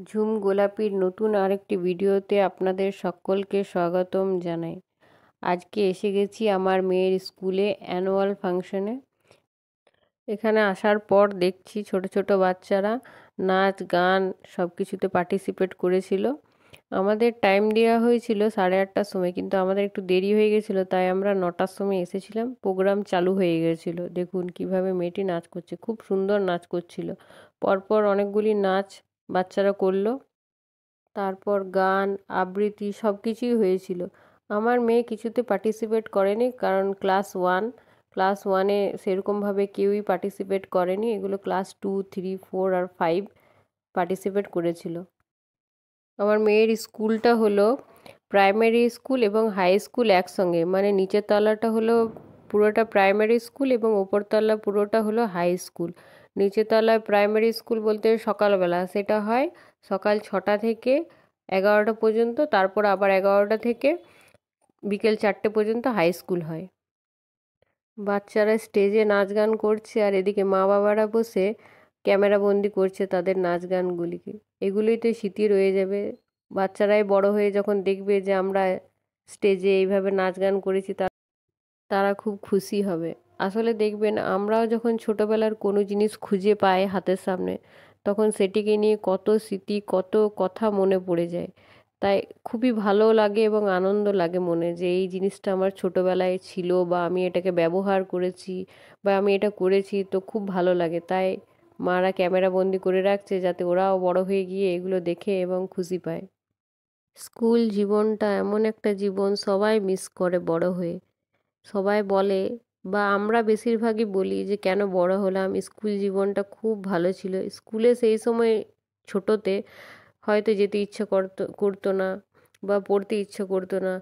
ঝুম গোলাপির নতুন আরেকটি ভিডিওতে আপনাদের সকলকে স্বাগতম জানাই। আজকে এসে গেছি আমার মেয়ের স্কুলে অ্যানুয়াল ফাংশনে। এখানে আসার পর দেখছি ছোট ছোট বাচ্চারা নাচ গান সব কিছুতে পার্টিসিপেট করেছিল। আমাদের টাইম দেওয়া হয়েছিল 8:30টার সময়, কিন্তু আমাদের একটু দেরি হয়ে গেছিলো, তাই আমরা 9টার সময় এসেছিলাম। প্রোগ্রাম চালু হয়ে গেছিলো। দেখুন কিভাবে মেয়েটি নাচ করছে, খুব সুন্দর নাচ করছিল। পরপর অনেকগুলি নাচ বাচ্চারা করলো, তারপর গান আবৃত্তি সব কিছুই হয়েছিল। আমার মেয়ে কিছুতে পার্টিসিপেট করেনি, কারণ ক্লাস ওয়ানে সেরকমভাবে কেউই পার্টিসিপেট করেনি। এগুলো ক্লাস 2, 3, 4 আর 5 পার্টিসিপেট করেছিল। আমার মেয়ের স্কুলটা হলো প্রাইমারি স্কুল এবং হাই স্কুল একসঙ্গে, মানে নিচের তলাটা হলো পুরোটা প্রাইমারি স্কুল এবং ওপরতলা পুরোটা হলো হাই স্কুল। নিচের তলায় প্রাইমারি স্কুল বলতে সকালবেলা সেটা হয় সকাল 6টা থেকে 11টা পর্যন্ত, তারপর আবার 11টা থেকে বিকেল 4টে পর্যন্ত হাই স্কুল হয়। বাচ্চারা স্টেজে নাচ গান করছে, আর এদিকে মা বাবারা বসে ক্যামেরা বন্দি করছে তাদের নাচ গানগুলিকে। এগুলোই তো স্মৃতি রয়ে যাবে। বাচ্চারাই বড় হয়ে যখন দেখবে যে আমরা স্টেজে এইভাবে নাচ গান করেছি, তারা খুব খুশি হবে। আসলে দেখবেন আমরাও যখন ছোটবেলার কোনো জিনিস খুঁজে পাই হাতের সামনে, তখন সেটিকে নিয়ে কত স্মৃতি কত কথা মনে পড়ে যায়। তাই খুবই ভালো লাগে এবং আনন্দ লাগে মনে, যে এই জিনিসটা আমার ছোটবেলায় ছিল, বা আমি এটাকে ব্যবহার করেছি, বা আমি এটা করেছি, তো খুব ভালো লাগে। তাই মারা ক্যামেরা বন্দি করে রাখছে, যাতে ওরাও বড় হয়ে গিয়ে এগুলো দেখে এবং খুশি পায়। স্কুল জীবনটা এমন একটা জীবন, সবাই মিস করে বড় হয়ে। সবাই বলে, বা আমরা বেশিরভাগই বলি, যে কেন বড় হলাম, স্কুল জীবনটা খুব ভালো ছিল। স্কুলে সেই সময় ছোটোতে হয়তো যেতে ইচ্ছে করতো করতো না, বা পড়তে ইচ্ছে করতো না,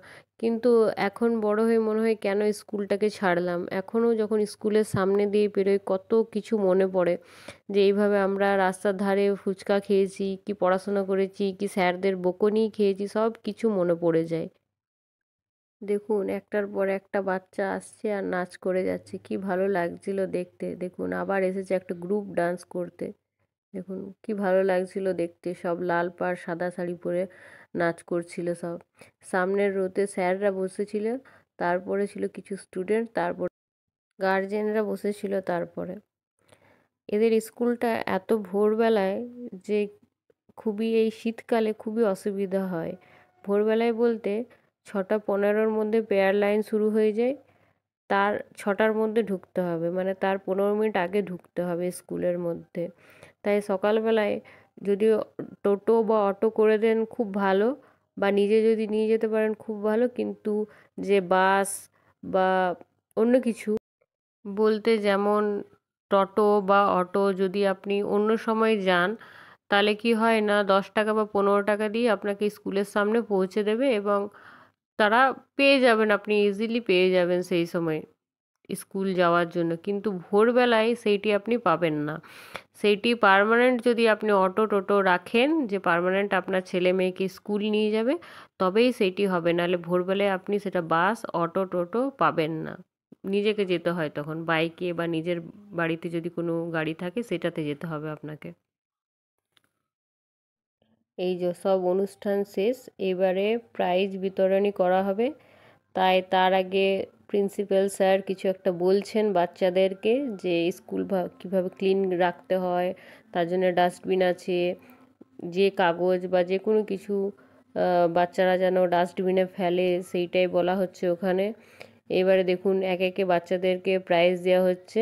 কিন্তু এখন বড় হয়ে মনে হয় কেন স্কুলটাকে ছাড়লাম। এখনও যখন স্কুলের সামনে দিয়ে পেরোই কত কিছু মনে পড়ে, যে এইভাবে আমরা রাস্তার ধারে ফুচকা খেয়েছি, কি পড়াশোনা করেছি, কি স্যারদের বকুনি খেয়েছি, সব কিছু মনে পড়ে যায়। দেখুন একটার পর একটা বাচ্চা আসছে আর নাচ করে যাচ্ছে, কি ভালো লাগছিল দেখতে। দেখুন আবার এসেছে একটা গ্রুপ ডান্স করতে। দেখুন কি ভালো লাগছিল দেখতে, সব লাল পাড় সাদা শাড়ি পরে নাচ করছিল সব। সামনের রোতে স্যাররা বসেছিল, তারপরে ছিল কিছু স্টুডেন্ট, তারপর গার্জেনরা বসেছিল। তারপরে এদের স্কুলটা এত ভোরবেলায়, যে খুবই এই শীতকালে খুবই অসুবিধা হয়। ভোরবেলায় বলতে 6:15-র মধ্যে প্রেয়ার লাইন শুরু হয়ে যায়। তার 6টার মধ্যে ঢুকতে হবে, মানে তার 15 মিনিট আগে ঢুকতে হবে স্কুলের মধ্যে। তাই সকালবেলায় যদি টোটো বা অটো করে দেন খুব ভালো, বা নিজে যদি নিয়ে যেতে পারেন খুব ভালো, কিন্তু যে বাস বা অন্য কিছু বলতে, যেমন টোটো বা অটো যদি আপনি অন্য সময় যান, তাহলে কি হয় না, 10 টাকা বা 15 টাকা দিয়ে আপনাকে স্কুলের সামনে পৌঁছে দেবে, এবং তারা পেয়ে যাবেন, আপনি ইজিলি পেয়ে যাবেন সেই সময় স্কুল যাওয়ার জন্য। কিন্তু ভোরবেলায় সেইটি আপনি পাবেন না। সেইটি পার্মানেন্ট যদি আপনি অটো টোটো রাখেন, যে পার্মানেন্ট আপনার ছেলে মেয়েকে স্কুল নিয়ে যাবে, তবেই সেইটি হবে। নাহলে ভোরবেলায় আপনি সেটা বাস অটো টোটো পাবেন না। নিজেকে যেতে হয় তখন বাইকে, বা নিজের বাড়িতে যদি কোনো গাড়ি থাকে সেটাতে যেতে হবে আপনাকে। এই যে সব অনুষ্ঠান শেষ, এবারে প্রাইজ বিতরণী করা হবে। তাই তার আগে প্রিন্সিপাল স্যার কিছু একটা বলছেন বাচ্চাদেরকে, যে স্কুল কীভাবে ক্লিন রাখতে হয়, তার জন্য ডাস্টবিন আছে, যে কাগজ বা যে কোনো কিছু বাচ্চারা যেন ডাস্টবিনে ফেলে, সেইটাই বলা হচ্ছে ওখানে। এবারে দেখুন একে একে বাচ্চাদেরকে প্রাইজ দেওয়া হচ্ছে।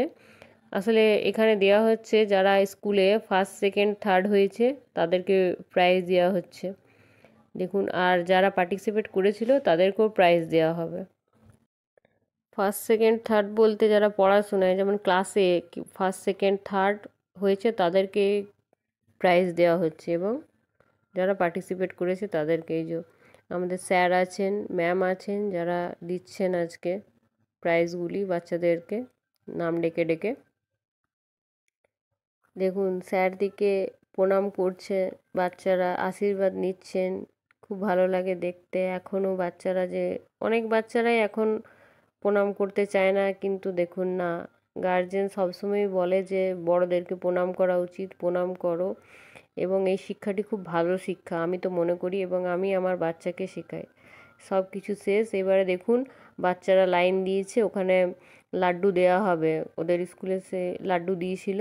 আসলে এখানে দেওয়া হচ্ছে যারা স্কুলে ফার্স্ট সেকেন্ড থার্ড হয়েছে তাদেরকে প্রাইজ দেওয়া হচ্ছে। দেখুন, আর যারা পার্টিসিপেট করেছিল তাদেরকেও প্রাইজ দেওয়া হবে। ফার্স্ট সেকেন্ড থার্ড বলতে যারা পড়াশোনায়, যেমন ক্লাসে ফার্স্ট সেকেন্ড থার্ড হয়েছে তাদেরকে প্রাইজ দেওয়া হচ্ছে, এবং যারা পার্টিসিপেট করেছে তাদেরকে। এই যে আমাদের স্যার আছেন, ম্যাম আছেন, যারা দিচ্ছেন আজকে প্রাইজগুলি বাচ্চাদেরকে নাম ডেকে ডেকে। দেখুন স্যার দিকে প্রণাম করছে, বাচ্চারা আশীর্বাদ নিচ্ছেন, খুব ভালো লাগে দেখতে। এখনও বাচ্চারা, যে অনেক বাচ্চারাই এখন প্রণাম করতে চায় না, কিন্তু দেখুন না, গার্জেন সবসময় বলে যে বড়দেরকে প্রণাম করা উচিত, প্রণাম করো। এবং এই শিক্ষাটি খুব ভালো শিক্ষা আমি তো মনে করি, এবং আমি আমার বাচ্চাকে শেখাই। সব কিছু শেষ, এবারে দেখুন বাচ্চারা লাইন দিয়েছে, ওখানে লাড্ডু দেওয়া হবে। ওদের স্কুলে সে লাড্ডু দিয়েছিল,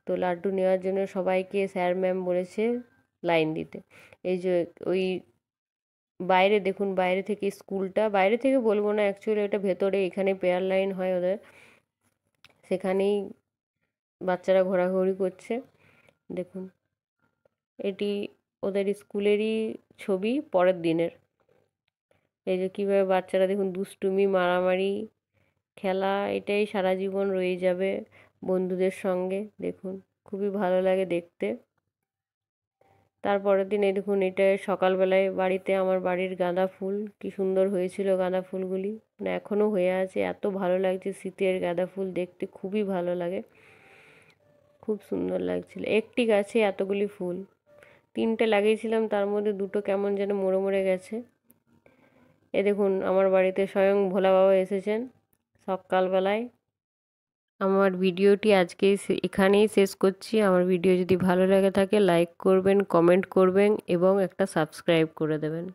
তো লাড্ডু নেওয়ার জন্য সবাইকে স্যার ম্যাম বলেছে লাইন দিতে। এই যে ওই বাইরে দেখুন, বাইরে থেকে স্কুলটা, বাইরে থেকে বলবো না, অ্যাকচুয়ালি এটা ভেতরে, এখানে প্রেয়ার লাইন হয় ওদের, সেখানেই বাচ্চারা ঘোরাঘুরি করছে। দেখুন এটি ওদের স্কুলেরই ছবি পরের দিনের। এই যে কীভাবে বাচ্চারা দেখুন দুষ্টুমি, মারামারি, খেলা, এটাই সারা জীবন রয়ে যাবে বন্ধুদের সঙ্গে। দেখুন খুবই ভালো লাগে দেখতে। তারপরের দিন এই দেখুন, এটা সকালবেলায় বাড়িতে, আমার বাড়ির গাঁদা ফুল কি সুন্দর হয়েছিল, গাঁদা ফুলগুলি মানে এখনও হয়ে আছে, এত ভালো লাগছে। শীতের গাঁদা ফুল দেখতে খুবই ভালো লাগে, খুব সুন্দর লাগছিল। একটি গাছে এতগুলি ফুল, 3টে লাগিয়েছিলাম, তার মধ্যে 2টো কেমন যেন মরে মরে গেছে। এ দেখুন আমার বাড়িতে স্বয়ং ভোলা বাবা এসেছেন সকালবেলায়। আমার ভিডিওটি আজকে এখানেই শেষ করছি। আমার ভিডিও যদি ভালো লাগে থাকে লাইক করবেন, কমেন্ট করবেন এবং একটা সাবস্ক্রাইব করে দেবেন।